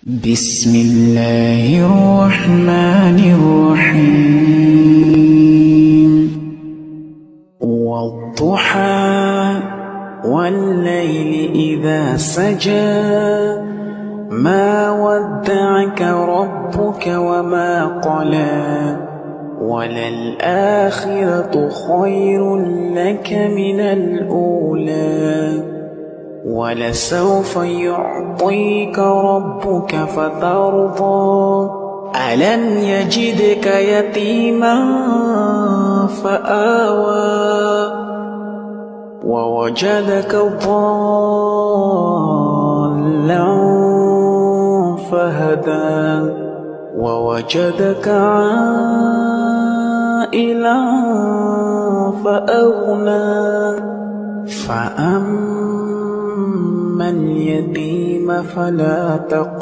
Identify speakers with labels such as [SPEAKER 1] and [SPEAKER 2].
[SPEAKER 1] بسم الله الرحمن الرحيم والضحى والليل إذا سجى ما ودعك ربك وما قلى وللآخرة خير لك من الأولى ولسوف يعطيك ربك فترضى ألم يجدك يتيما فآوى ووجدك ضالا فهدى ووجدك عائلا فأغنى فأما اليتيم فلا تقهر